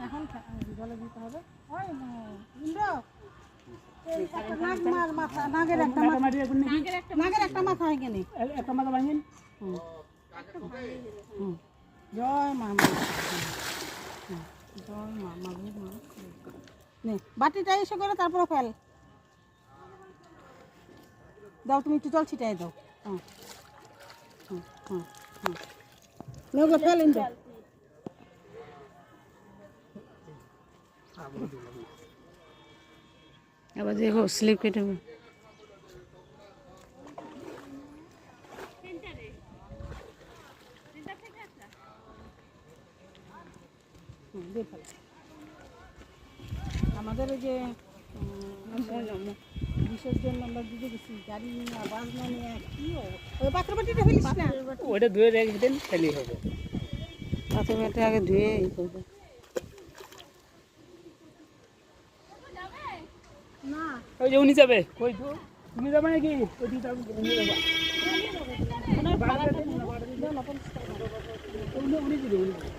এখন জলে দিতে হবে। ওই ইন্দ্র নাগের একটা মাথা হয়ে গেলে একটা মাথা ভাঙেন। জয় মা, জয় মা, মাগুর মা। নে বাটিটা এসে করে তারপরে ফেল দাও, তুমি একটু জল ছিটাই দাও। হুম হুম হুম হুম ওগুলো ফেল ইন্দ্র। আবার দেখো স্লিপ কেটে আমাদের ওই যে বিসর্জন আমরা দিতে গেছি গাড়ি নিয়ে বাস না নিয়ে কি ওই পাত্র বাটিটা ফেলিস না, ওইটা ধুয়ে রেখে খেলি হবে। পাথর বাটি আগে ধুয়ে ই করবে। না ওই যে উনি যাবে, কই তো তুমি যাবে নাকি? ওই দিকে যাবে, উনি যাবে। উনি দিবে, উনি দিবে।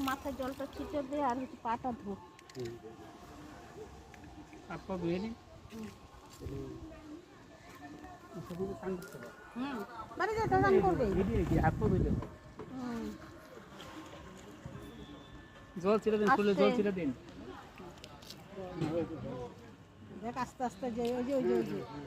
মাথায় জলটা ছিটে দে আর হচ্ছে পাটা ধো। আপা ধুয়ে নিন। বাড়ি যেতে রান করবে। জল ছেড়ে দিন, ফুলে জল ছেড়ে দিন। দেখ আস্তে আস্তে যে ওই যে